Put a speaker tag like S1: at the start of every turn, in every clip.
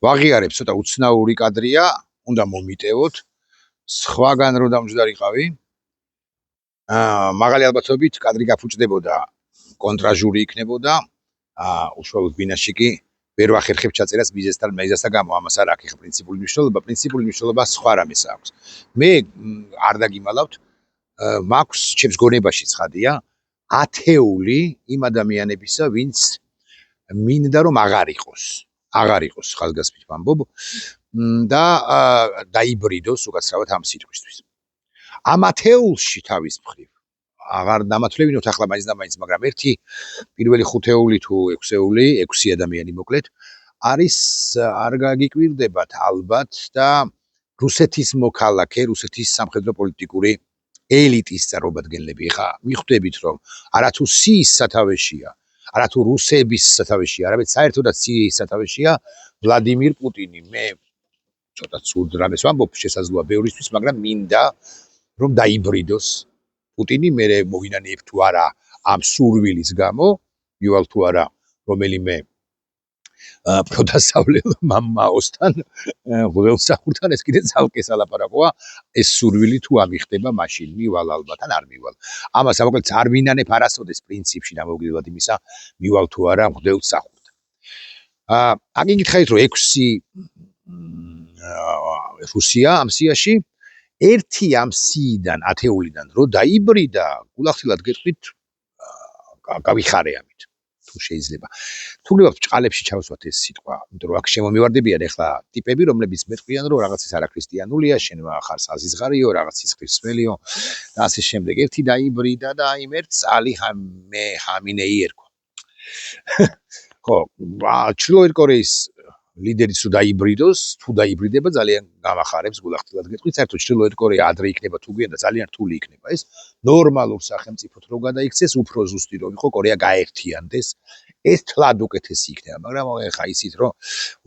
S1: ვაღიარებ, ცოტა უცნაური კადრია, უნდა მომიტევოთ. სხვაგან რო დამჯდარიყავი. მაღალი ალბათობით კადრი გაფუჭდებოდა, კონტრაჟური იქნებოდა. უშუალოდ ბინაში კი ვერ ვახერხებ ჩაწერას მიზეზთა გამო, ამას არ აქვს პრინციპული მნიშვნელობა სხვა რამეს აქვს. მე არ დაგიმალავთ, მაქვს ჩემს გონებაში ცხადია, ათეული იმ ადამიანებისა, ვინც მინდა რომ აღარ იყოს ხაზგასმით ვამბობ და დაიბრიდოს უკაცრავად ამ სიტყვისთვის. ამ ათეულში თავის მხრივ აღარ დამათვლებინოთ ახლა მაინც და მაინც, მაგრამ ერთი პირველი ხუთეული თუ ექვსეული, 6 ადამიანი მოკლედ არის არ გაგიკვირდებათ ალბათ და რუსეთის მოქალაქე, რუსეთის სამხედრო პოლიტიკური ელიტის წარმომადგენლები. ხა მიხვდებით რომ არათუ სიის სათავეშია, არათუ რუსების სათავეშია, არამედ საერთოდაც სიის სათავეშია ვლადიმირ პუტინი. მე ცოტა ცუდ რამეს ვამბობ, შესაძლოა ბევრისთვის, მაგრამ მინდა რომ დაიბრიდოს პუტინი, მე მოვინანიებ თუ არა ამ სურვილის გამო, მივალ თუ არა რომელიმე პროდასავლელ მამაოსთან, ღველსახურთან, ეს კიდე ცალკე სალაპარაკოა, ეს სურვილი თუ ამიხდება, მაშინ მივალ ალბათ ან არ მივალ. ამას მოკლედ არ ვინანებ არასოდეს პრინციპში დამოუკიდებლად იმისა, მივალ თუ არა ღველსახურთან. აქ გითხარით რომ 6 რუსია ამ სიაში, ერთი ამ სიიდან, ათეულიდან რო დაიბრიდა, გულახდილად გეტყვით, გავიხარე ამით, თუ შეიძლება. თუ გნებავთ ჭყალებში ჩავსვათ ეს სიტყვა, იმიტომ რომ აქ შემომივარდებიან ახლა ტიპები, რომლებიც მეტყვიან, რომ რაღაცის არაქრისტიანულია, შენ ხარ საზიზღარიო, რაღაც სისხლის სველიო და ასე შემდეგ. ერთი დაიბრიდა და იმ ერთ წალი ჰამინეი ერქვა. ხო, ჩრდილოეთ კორეის ლიდერიც თუ დაიბრიდოს, თუ დაიბრიდება, ძალიან გამახარებს გულახდილად გეტყვით, საერთოდ ჩრდილოეთ კორეა ადრე იქნება თუ გვიან და ძალიან რთული იქნება ეს. ნორმალურ სახელმწიფოდ რო გადაიქცეს, უფრო ზუსტი რომ იყო, კორეა გაერთიანდეს, ეს თლად უკეთესი იქნება, მაგრამ ხა ისიც რომ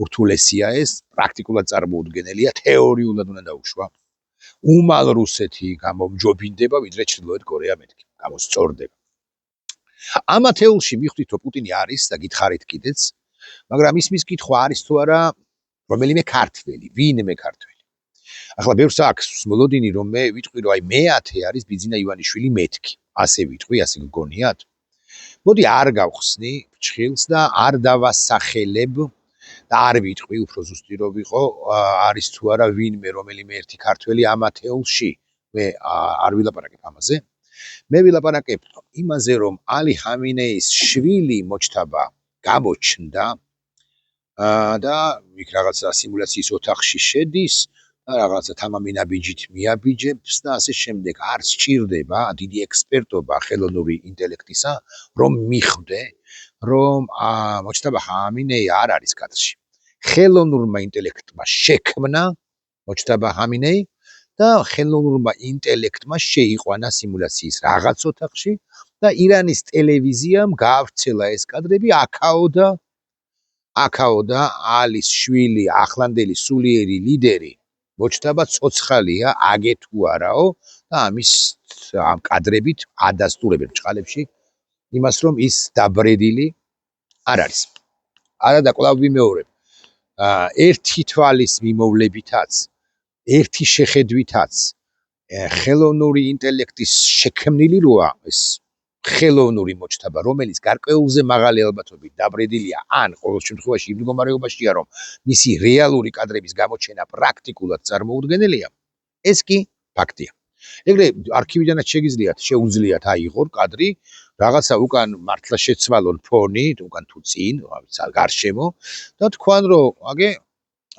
S1: ურთულესია ეს, პრაქტიკულად წარმოუდგენელია, თეორიულად უნდა დაუშვა. უმალ რუსეთი გამომჯობინდება, ვიდრე ჩრდილოეთ კორეა მეთქი, გამოსწორდება. ამ ათეულში მიხვდით რომ პუტინი არის და გითხარით კიდეც, მაგრამ ისმის კითხვა არის თუ არა რომელიმე ქართველი, ვინმე ქართველი. ახლა ბევრს აქვს მოლოდინი რომ მე ვიტყვი რომ აი მე-10 არის ბიძინა ივანიშვილი მეთქი. ასე ვიტყვი, ასე გგონიათ? მოდი არ გავხსნი ფრჩხილს და არ დავასახელებ და არ ვიტყვი, უფრო ზუსტი რომ ვიყო, არის თუ არა ვინმე რომელიმე ერთი ქართველი ამ ათეულში. მე არ ვილაპარაკებ ამაზე. მე ვილაპარაკებ იმაზე რომ ალი ჰამინეის შვილი მოჩთაბა გამოჩნდა და იქ რაღაცა სიმულაციის ოთახში შედის და რაღაცა თამამი ნაბიჯით მიაბიჯებს და ასე შემდეგ. არ სჭირდება დიდი ექსპერტობა ხელოვნური ინტელექტისა, რომ მიხვდე, რომ მოჩთაბა ჰამინეი არ არის კადრში. ხელოვნურმა ინტელექტმა შექმნა მოჩთაბა ჰამინეი და ხელოვნურმა ინტელექტმა შეიყვანა სიმულაციის რაღაც ოთახში და ირანის ტელევიზიამ გაავრცელა ეს კადრები აქაო და ალის შვილი, ახლანდელი სულიერი ლიდერი მოჩთაბა ცოცხალია, აგე თუ არაო და ამ კადრებით ადასტურებენ ჭყალებში იმას, რომ ის დაბრედილი არ არის. არა და კვლავ ვიმეორებ, ერთი თვალის მიმოვლებითაც, ერთი შეხედვითაც ხელოვნური ინტელექტის შექმნილი როა ეს ხელოვნური მოჩთაბა, რომელიც გარკვეულზე მაღალი ალბათობით დაბრედილია, ან ყოველ შემთხვევაში იმ მდგომარეობაშია, რომ მისი რეალური კადრების გამოჩენა პრაქტიკულად წარმოუდგენელია, ეს კი ფაქტია. ეგრე არქივიდანაც შეუძლიათ აიღონ კადრი, რაღაცა უკან მართლა შეცვალონ ფონი, უკან თუ წინ, გარშემო და თქვან, რომ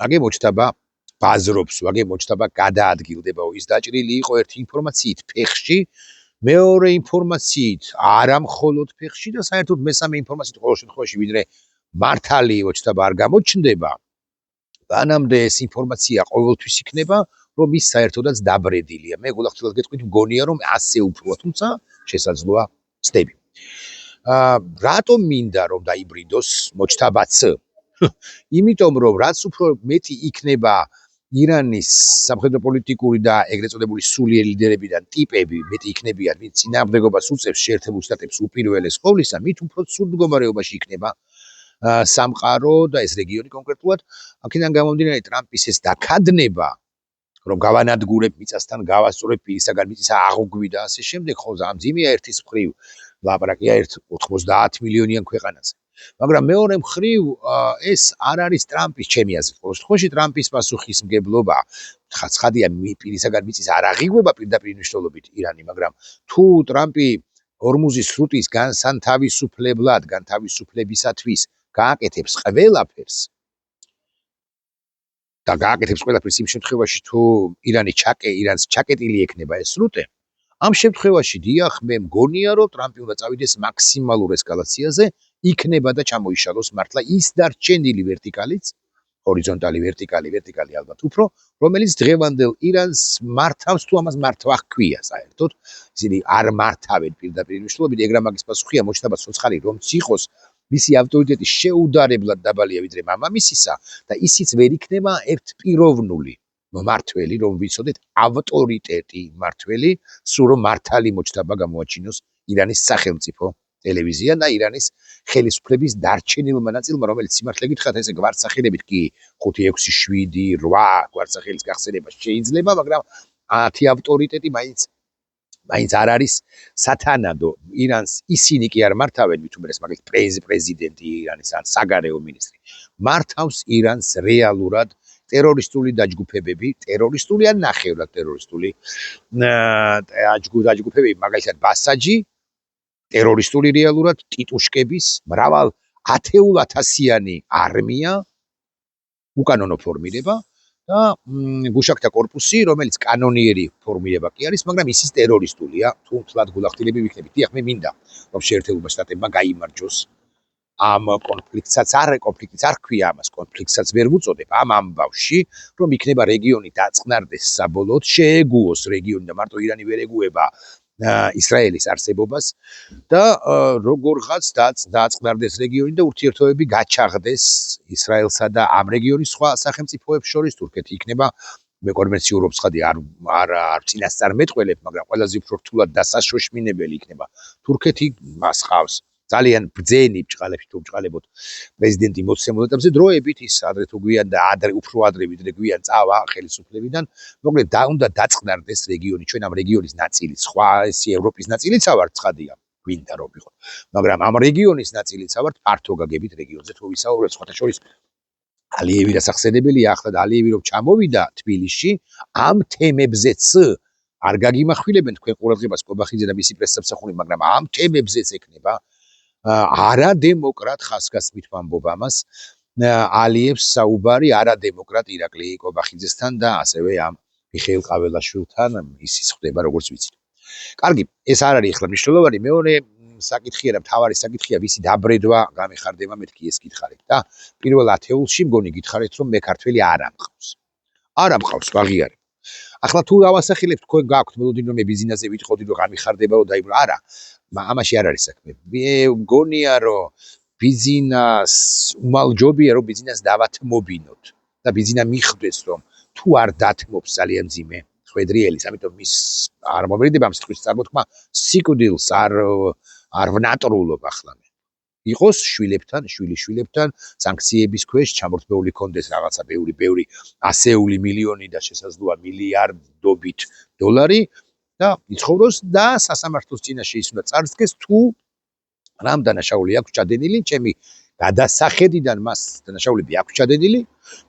S1: აგე მოჩთაბა ბაზრობს, აგე მოჩთაბა გადაადგილდება, ის დაჭრილი იყო ერთი ინფორმაციით ფეხში, მეორე ინფორმაციით არა მხოლოდ ფეხში და საერთოდ მესამე ინფორმაციით ყოველ შემთხვევაში ვიდრე მართალი მოჩთაბა არ გამოჩნდება, მანამდე ეს ინფორმაცია ყოველთვის იქნება, რომ ის საერთოდაც დაბრედილია. მე გულახდილად გეტყვით, მგონია რომ ასე უფრო, თუმცა შესაძლოა ვცდები. რატომ მინდა რომ დაიბრიდოს მოჩთაბაც? იმიტომ რომ რაც უფრო მეტი იქნება ირანის სამხედრო პოლიტიკური და ეგრეთ წოდებული სულიერი ლიდერებიდან ტიპები მეტი იქნებიან, ვინც წინააღმდეგობას უწევს შეერთებულ შტატებს უპირველეს ყოვლისა, მით უფრო ცუდ მდგომარეობაში იქნება სამყარო და ეს რეგიონი კონკრეტულად აქედან გამომდინარე ტრამპის ეს დაქადნება რომ გავანადგურებ მიწასთან გავასწორებ პირისაგან მიწისა აღუგვი და ასე შემდეგ ხო ამძიმეა ერთის მხრივ ლაპარაკია 90 მილიონიან ქვეყანაზე მაგრამ მეორე მხრივ ეს არ არის ტრამპის ჩემი აზრით ყოველ შემთხვევაში ტრამპის პასუხისმგებლობა ცხადია პირისაგან მიწის არ აღიგვება პირდაპირ მნიშვნელობით ირანი მაგრამ თუ ტრამპი ორმუზის სრუტის განსანთავისუფლებლად განთავისუფლებისათვის გააკეთებს ყველაფერს და გააკეთებს ყველაფერს იმ შემთხვევაში თუ ირანს ჩაკეტილი ექნება ეს სრუტე ამ შემთხვევაში დიახ მე მგონია რომ ტრამპი უნდა წავიდეს მაქსიმალურ ესკალაციაზე იქნება და ჩამოიშალოს მართლა ის დარჩენილი ვერტიკალიც ჰორიზონტალი ვერტიკალი ალბათ უფრო რომელიც დღევანდელ ირანს მართავს თუ ამას მართვა ჰქვია საერთოდ ისინი არ მართავენ პირდაპირ მნიშვნელობით ეგ რამაგის პასუხია მოჩნდება ცოცხალი რომც იყოს მისი ავტორიტეტი შეუდარებლად დაბალია ვიდრე მამამისისა და ისიც ვერ იქნება ერთპიროვნული მმართველი რომ ვიცოდეთ ავტორიტეტი მმართველი სულ რომ მართალი მოჩნდება გამოაჩინოს ირანის სახელმწიფო ტელევიზია და ირანის ხელისუფლების დარჩენილმა ნაწილმა რომელიც სიმართლე გითხრათ ესე გვარცახილებით კი 5 6 7 8 გვარცახილის გახსენება შეიძლება მაგრამ 10 ავტორიტეტი მაინც არ არის სათანადო ირანს ისინი კი არ მართავენ მithumeres მაგალითად პრეზიდენტი ირანის ან საგარეო მინისტრი მართავს ირანს რეალურად ტერორისტული დაჯგუფებები ტერორისტული ან ნახევრად ტერორისტული დაჯგუფებები მაგალითად ბასაჯი ტერორისტული რეალურად ტიტუშკების მრავალ 10,000-იანი არმია უკანონო ფორმირება და გუშაკთა კორპუსი რომელიც კანონიერი ფორმირება კი არის მაგრამ ისიც ტერორისტულია თუ თლად გულახდილები ვიქნებით დიახ მე მინდა რომ შეერთებულმა შტატებმა გაიმარჯოს ამ კონფლიქტსაც არ ქვია ამას კონფლიქტსაც ვერ ვუწოდებ ამ ამბავში რომ იქნება რეგიონი დაწყნარდეს საბოლოოდ შეეგუოს რეგიონი და მარტო ირანი ვერ ეგუება ისრაელის არსებობას და როგორღაც დაწყნარდეს რეგიონი და ურთიერთობები გაჩაღდეს ისრაელსა და ამ რეგიონის სხვა სახელმწიფოებს შორის თურქეთი იქნება მე კომერციულობს ხადი არ წინასწარმეტყველებ მაგრამ ყველაზე უფრო რთულად დასაშოშმინებელი იქნება თურქეთი მას ხავს ძალიან ბრძენი ბჭყალებში თუ ბჭყალებოთ პრეზიდენტი მოცემულ ეტაპზე დროებით ის ადრე თუ გვიან და უფრო ადრე ვიდრე გვიან წავა ხელისუფლებიდან მოკლედ უნდა დაწყნარდეს რეგიონი ჩვენ ამ რეგიონის ნაწილი სხვა ესი ევროპის ნაწილიც ავართ ცხადია გვინდა რომ ვიყო მაგრამ ამ რეგიონის ნაწილიც ავართ ფართო გაგებით რეგიონზე თუ ვისაუბრებთ სხვათა შორის ალიევი დასახსენებელია ახლა და ალიევი რომ ჩამოვიდა თბილისში ამ თემებზეც არ გაგიმახვილებენ თქვენ ყურადღებას კობახიძე და მისი პრესსამსახური მაგრამ ამ თემებზეც ექნება არადემოკრატ ხასგასმით ვამბობ ამას ალიევს საუბარი არადემოკრატ ირაკლი კობახიძესთან და ასევე ამ მიხეილ ყაველაშვილთან ისიც ხდება როგორც ვიცით. კარგი, ეს არ არის ახლა მნიშვნელოვანი მეორე საკითხია და მთავარი საკითხია ვისი დაბრედვა გამეხარდება მეთქი ეს გითხარით და პირველ ათეულში მგონი გითხარით რომ მე ქართველი არ ამყავს ვაღიარებ. ახლა თუ ავასახელებთ თქვენ გაქვთ მელოდინი რომ მე ბიზნესზე ვიტყოდი რომ გამიხარდება რომ დაიბრუნო არა ამაში არ არის საქმე. მე მგონია რომ ბიზნეს უმალჯობია რომ ბიზნეს დავათმობინოთ და ბიზნა მიხვდეს რომ თუ არ დათმობს ძალიან ძიმე ხვედრიელის, ამიტომ მის არ მომერიდება ამ სიტყვის წარმოთქმა სიკვდილს არ ვნატრულობ ახლა მე. იყოს შვილიშვილებთან სანქციების ქვეშ ჩამორთმეული კონდეს რაღაცა ბევრი ასეული მილიონი და შესაძლოა მილიარდობით დოლარი და იცხოვროს და სასამართლოს წინაშე ის უნდა წარსდგეს თუ რამ დანაშაული აქვს ჩადენილი ჩემი გადასახედიდან მას დანაშაულები აქვს ჩადენილი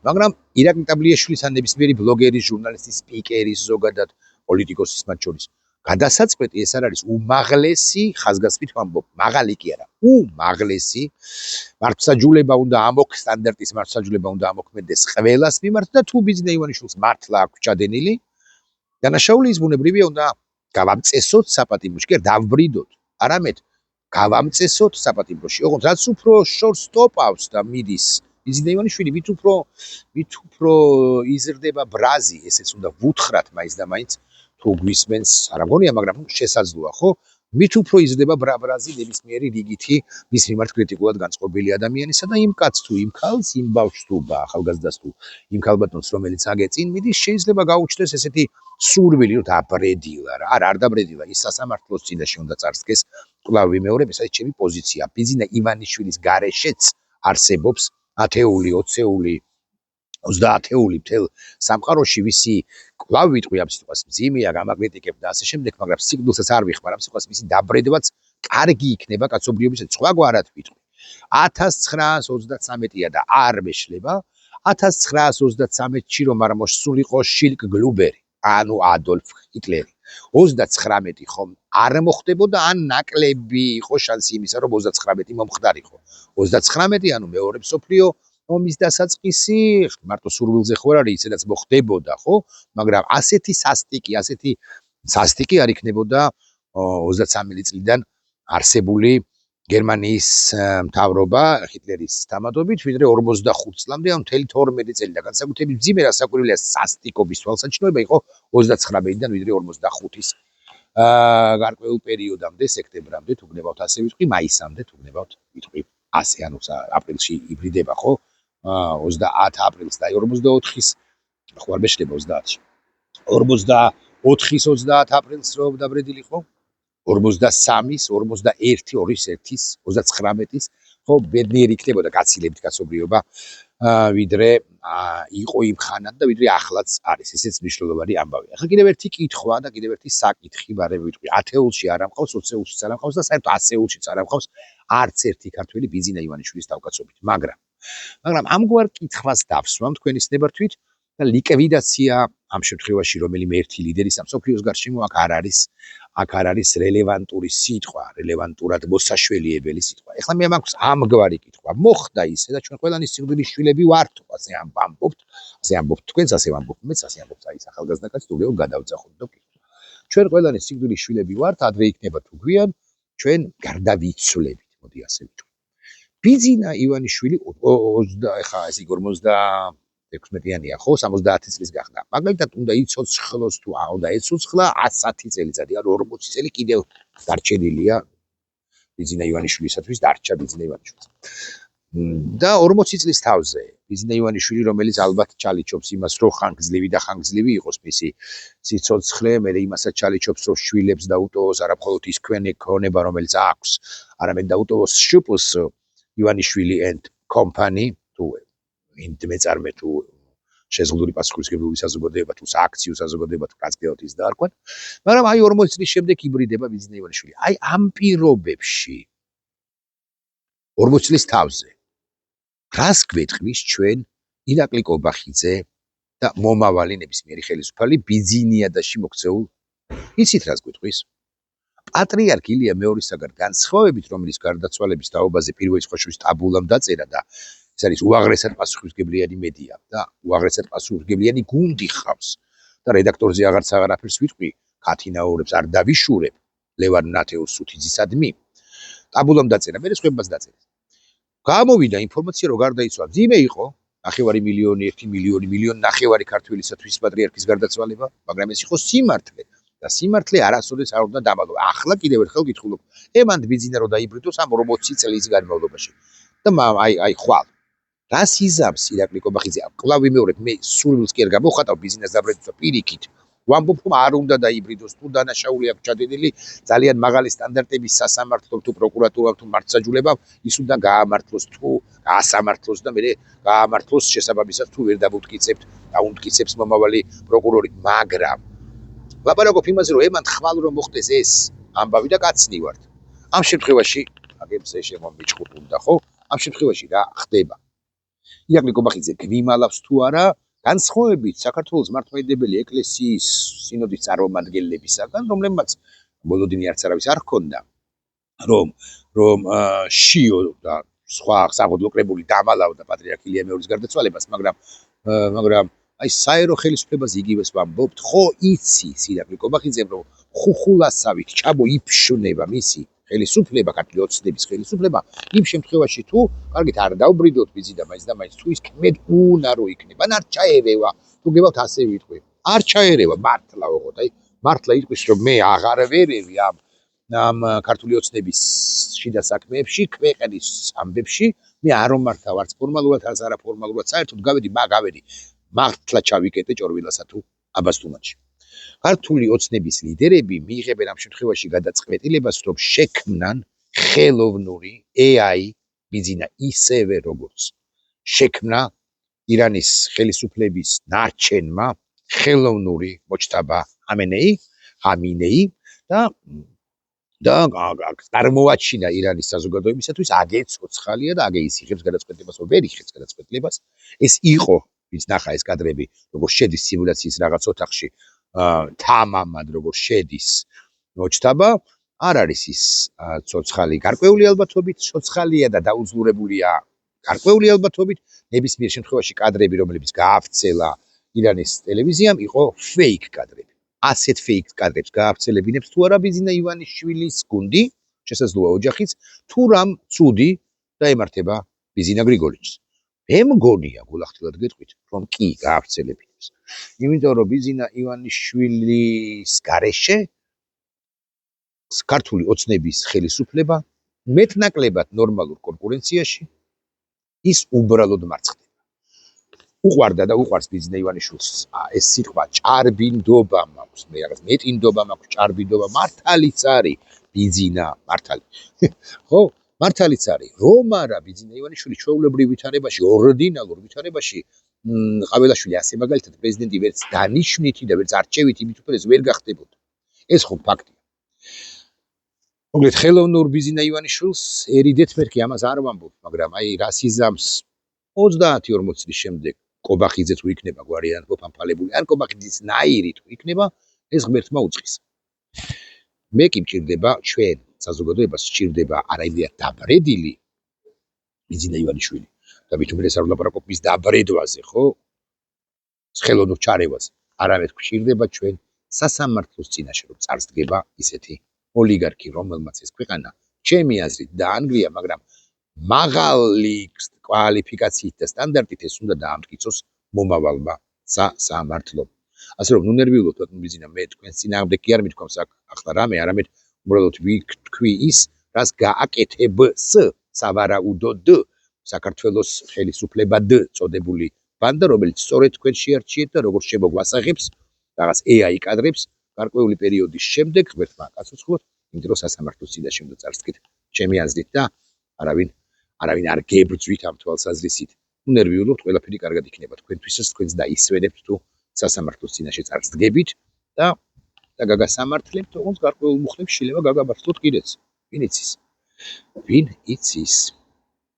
S1: მაგრამ ირაკლი ტაბლიაშვილის ან ნებისმიერი ბლოგერის ჟურნალისტის სპიკერის ზოგადად პოლიტიკოსის მათ შორის გადასაწყვეტი ეს არ არის უმაღლესი ხაზგასმით ვამბობ მაღალი კი არა უმაღლესი მართლმსაჯულება უნდა ამოქმედდეს სტანდარტის მართლმსაჯულება უნდა ამოქმედდეს ყველას მიმართ და თუ ბიზნე ივანიშვილს მართლა აქვს ჩადენილი დანაშაული ის ბუნებრივია უნდა გავამწესოთ საპატიმროში კი დავბრიდოთ არამედ გავამწესოთ საპატიმროში ოღონდ რაც უფრო შორს ტოპავს და მიდის ბიზნე ივანიშვილი მით უფრო იზრდება ბრაზი ესეც უნდა ვუთხრათ მაინც და მაინც თუ გვისმენს არ ამგონია მაგრამ შესაძლოა ხო მით უფრო იზრდება ბრაზი ნებისმიერი რიგითი მის მიმართ კრიტიკულად განწყობილი ადამიანისა და იმ კაცს თუ იმ ქალს იმ ბავშვს თუ ახალგაზრდას თუ იმ ქალბატონს რომელიც აგეწინ მიდის შეიძლება გაუჩნდეს ესეთი სურვილი რომ დაბრედილა რა არ დაბრედილა ის სასამართლოს წინაშე უნდა წარსდგეს კვლავ ვიმეორებ ეს არის ჩემი პოზიცია ბიზნე ივანიშვილის გარეშეც არსებობს 10-ეული, 20-ეული 30-ეული მთელ სამყაროში, ვისი კვლავ ვიტყვი ამ სიტყვას მძიმეა, გამაგნეტიკებ და ასე შემდეგ, მაგრამ სიკვდილსაც არ ვიხმარ ამ სიტყვას, მისი დაბრედვაც კარგი იქნება კაცობრიობისათვის. სხვაგვარად ვიტყვი. 1933-ია და არ მეშლება. 1933-ში რომ არ მოსულიყო შილკ გლუბერი, ანუ ადოლფ ჰიტლერი. 39 ხომ არ მოხდებოდა, ან ნაკლები იყო შანსი იმისა, რომ 39 მომხდარიყო. 39, ანუ მეორე მსოფლიო ომის დასაწყისი, მარტო სურვილზე ხო არ არის, ისედაც მოხდებოდა, ხო? მაგრამ ასეთი სასტიკი არ იქნებოდა 33 წლიდან არსებული გერმანიის მთავრობა ჰიტლერის თამადობით, ვიდრე 45 წლამდე, ან მთელი 12 წელი და განსაკუთრებით მძიმე რასაკვირველია სასტიკობის თვალსაჩინოება იყო 39-დან ვიდრე 45-ის გარკვეულ პერიოდამდე, სექტემბრამდე, თუ გნებავთ ასე ვიტყვი, მაისამდე თუ გნებავთ ვიტყვი ასე, ანუ აპრილში იბრიდება, ხო? 30 აპრილს და 44-ის ხო არ მეშლება 30-ში. 44-ის 30 აპრილს რომ დაბრედილიყო, 43-ის, 41-ის, 39-ის, ხო, ბედნიერი იქნებოდა გაცილებით კაცობრიობა, ვიდრე იყო იმ ხანად და ვიდრე ახლაც არის. ესეც მნიშვნელოვანი ამბავია. ახლა კიდევ ერთი კითხვა და კიდევ ერთი საკითხი, ბარემ ვიტყვი, 10-ეულში არ ამყავს, 20-ეულშიც არ ამყავს და საერთოდ 100-ეულშიც არ ამყავს არც ერთი ქართველი ბიძინა ივანიშვილის თავკაცობით. მაგრამ ამგვარ კითხვას დავსვამ თქვენის ნებართვით და ლიკვიდაცია ამ შემთხვევაში რომელიმე ერთი ლიდერის ამ სოფლიოს გარშემო აქ არ არის რელევანტური სიტყვა, რელევანტურად მოსაშველიებელი სიტყვა. ეხლა მე მაქვს ამგვარი კითხვა. მოხდა ისე და ჩვენ ყველანი სიკვდილის შვილები ვართ, ასე ამბობთ, თქვენც ასე ვამბობთ, მეც ასე ამბობთ, აი ეს ახალგაზრდა კაცი თულეო გადავწახოთ და ვკითხოთ. ჩვენ ყველანი სიკვდილის შვილები ვართ, ადრე იქნება თუ გვიან, ჩვენ გარდავიცვლებით, მოდი ასე ვიტყვი. ბიძინა ივანიშვილი ეხა ეს 56-იანია, ხო, 70 წლის გახდა. მაგალითად უნდა იცოცხლოს თუ უნდა ეცოცხლა 110 წელიწადი, ანუ 40 წელი კიდევ დარჩენილია ბიძინა ივანიშვილისათვის, დარჩა ბიძინა ივანიშვილს. და 40 წლის თავზე ბიძინა ივანიშვილი, რომელიც ალბათ ჩალიჩობს იმას, რომ ხანგრძლივი იყოს მისი სიცოცხლე, მე იმასაც ჩალიჩობს, რომ შვილებს დაუტოვოს არა მხოლოდ ის ქონება, რომელიც აქვს, არამედ დაუტოვოს შპს ივანიშვილი and company თუ მეწარმე თუ შეზღუდული პასუხისმგებლობის საზოგადოება თუ სააქციო საზოგადოება თუ რაც გეოთ ის დაარქვათ, მაგრამ აი 40 წლის შემდეგ იბრიდება ბიძინა ივანიშვილი. აი ამ პირობებში 40 წლის თავზე რას გვეთქმის ჩვენ ირაკლი კობახიძე და მომავალი ნებისმიერი ხელისუფალი ბიძინიადაში მოქცეულ, იცით რას გვეთქმის? პატრიარქ ილია მეორისაგან განსხვავებით, რომელიც გარდაცვალების თაობაზე პირველი ხოშვის ტაბულამ დაწერა და ეს არის უაღრესად პასუხისმგებლიანი მედია და უაღრესად პასუხისმგებლიანი გუნდი ხავს და რედაქტორზე აღარაფერს ვიტყვი, ქათინაურებს არ დავიშურებ, ლევან ნათეუს სუთიძისადმი. ტაბულამ დაწერა, მე სხვებმაც დაწერა. გამოვიდა ინფორმაცია, რომ გარდაიცვალა, ძიმე იყო, 9 მილიონი, 1 მილიონი, მილიონი 9 ქართველისათვის პატრიარქის გარდაცვალება, მაგრამ ეს იყო სიმართლე. და სიმართლე არასოდეს არ უნდა დამალო. ახლა კიდევ ერთხელ გითხულობ, მანდ ბიძინა რომ დაიბრიდოს ამ 40 წლის განმავლობაში. და აი ხვალ რას იზამს ირაკლი კობახიძე? კვლავ ვიმეორებ, მე სურვილს კი არ გამოხატავ ბიზნეს დაბრუნებისა პირიქით. ვამბობ, რომ არ უნდა დაიბრიდოს, თუ დანაშაული აქვს ჩადენილი ძალიან მაღალი სტანდარტების სასამართლო თუ პროკურატურა თუ მართლმსაჯულებამ, ის უნდა გაამართლოს თუ გაასამართლოს და მე გაამართლოს შესაბამისად თუ ვერ დამტკიცებთ, დაუნტკიცებს მომავალი პროკურორი, მაგრამ ლაპარაკობ იმაზე, რომ მანდ ხვალ რომ მოხდეს ეს ამბავი და კაცნი ვართ. ამ შემთხვევაში, აგებზე შემომიჭყუპუნდა, ხო? ამ შემთხვევაში რა ხდება? ირაკლი კობახიძე გვიმალავს თუ არა განსხვავებით საქართველოს მართლმადიდებელი ეკლესიის სინოდის წარმომადგენლებისაგან, რომლებმაც ბოლოდინი არც არავის არ ჰქონდა, რომ შიო და სხვა სამოდლო კრებული დამალავდა პატრიარქ ილია მეორის გარდაცვალებას, მაგრამ აი საერო ხელისუფლებას იგივეს ვამბობთ, ხო იცი ირაკლი კობახიძემ, რომ ხუხულასავით ჩაბო იფშნება მისი ხელისუფლება, ქართული ოცნების ხელისუფლება, იმ შემთხვევაში თუ კარგით არ დავბრიდოთ ბიძინა მაინც და მაინც თუ ის ქმედ უნარო იქნება, არ ჩაერევა, თუ გებავთ ასე ვიტყვი, არ ჩაერევა, მართლა ოღონდ, აი მართლა იტყვის, რომ მე აღარ ვერევი ამ ქართული ოცნების შიდა საქმეებში, ქვეყნის ამბებში, მე არ ვმართავ არც ფორმალურად, არც არაფორმალურად, საერთოდ გავედი მართლა ჩავიკეტე ჭორვილასა თუ აბასთუმანში. ქართული ოცნების ლიდერები მიიღებენ ამ შემთხვევაში გადაწყვეტილებას, რომ შექმნან ხელოვნური AI ბიზინა ისევე როგორც შექმნა ირანის ხელისუფლების ნარჩენმა ხელოვნური მოჩთაბა ამინეი და წარმოაჩინა ირანის საზოგადოებისათვის აგე ცოცხალია და აგე ის იღებს გადაწყვეტილებას, ვერ იღებს გადაწყვეტილებას. ეს იყო, ვინც ნახა ეს კადრები, როგორც შედის სიმულაციის რაღაც ოთახში, თამამად როგორც შედის მოჩთაბა, არ არის ის ცოცხალი გარკვეული ალბათობით, ცოცხალია და დაუძლურებულია გარკვეული ალბათობით, ნებისმიერ შემთხვევაში კადრები, რომლებიც გაავრცელა ირანის ტელევიზიამ, იყო ფეიქ კადრები. ასეთ ფეიქ კადრებს გაავრცელებინებს თუ არა ბიზინა ივანიშვილის გუნდი, შესაძლოა ოჯახიც, თუ რამ ცუდი დაემართება ბიზინა გრიგოლიჩს. მე მგონია, გულახდილად გეტყვით, რომ კი გაავრცელებინებს. იმიტომ რომ ბიზინა ივანიშვილის გარეშე ქართული ოცნების ხელისუფლება მეტნაკლებად ნორმალურ კონკურენციაში ის უბრალოდ მარცხდება. უყვარდა და უყვარს ბიზინა ივანიშვილს ეს სიტყვა ჭარბინდობა მაქვს, მე რაღაც მეტინდობა მაქვს, ჭარბინდობა, მართალიც არის ბიზინა, მართალი. ხო, მართალიც არის. რომ არა ბიზინა ივანიშვილი ჩვეულებრივ ვითარებაში, ორდინალურ ვითარებაში, ყაველაშვილი ასე მაგალითად პრეზიდენტი ვერც დანიშნვითი და ვერც არჩევითი მით უმეტეს ვერ გახდებოდა. ეს ხო ფაქტია. მოკლედ ხელოვნურ ბიზინა ივანიშვილს ერიდეთ მერქი ამას არ ვამბობ, მაგრამ აი რას იზამს 30-40 წლის შემდეგ კობახიძე თუ იქნება გვარიანად მოფამფალებული, ან კობახიძის ნაირი თუ იქნება, ეს ღმერთმა უწყის. მე კი მჭირდება ჩვენ საზოგადოებას სჭირდება არაიდეა დაბრედილი ბიზინა ივანიშვილი და მით უმეტეს არ ვლაპარაკობ მის დაბრედვაზე, ხო? ხელოვნურ ჩარევაზე. არამედ გვჭირდება ჩვენ სასამართლოს წინაშე რომ წარსდგება ისეთი ოლიგარქი, რომელმაც ეს ქვეყანა ჩემი აზრით დაანგრია, მაგრამ მაღალი კვალიფიკაციით და სტანდარტით ეს უნდა დაამტკიცოს მომავალმა სასამართლომ. ასე რომ, ნუ ნერვიულობთ ბიზინა, მე თქვენს წინააღმდეგ კი არ მithქვამს ახლა რამე, არამედ უბრალოდ ვთქვი ის, რაც გააკეთებს სავარაუდოდ საქართველოს ხელისუფლებად წოდებული ბანდა, რომელიც სწორედ თქვენ შეარჩიეთ და როგორც შემოგვასაღებს რაღაც AI კადრებს გარკვეული პერიოდის შემდეგ ღმერთმა აკაცოცხლოთ, იმიტომ რომ სასამართლოს წინაშე უნდა წარსდგეთ ჩემი აზრით და არავინ არ გებრძვით ამ თვალსაზრისით. ნუ ნერვიულობთ, ყველაფერი კარგად იქნება თქვენთვისაც, თქვენს დაისვენებთ თუ სასამართლოს წინაშე წარსდგებით და გაგასამართლებთ, თუმცა გარკვეულ მუხლებს შეიძლება გაგაბართლოთ კიდეც. ვინ იცის?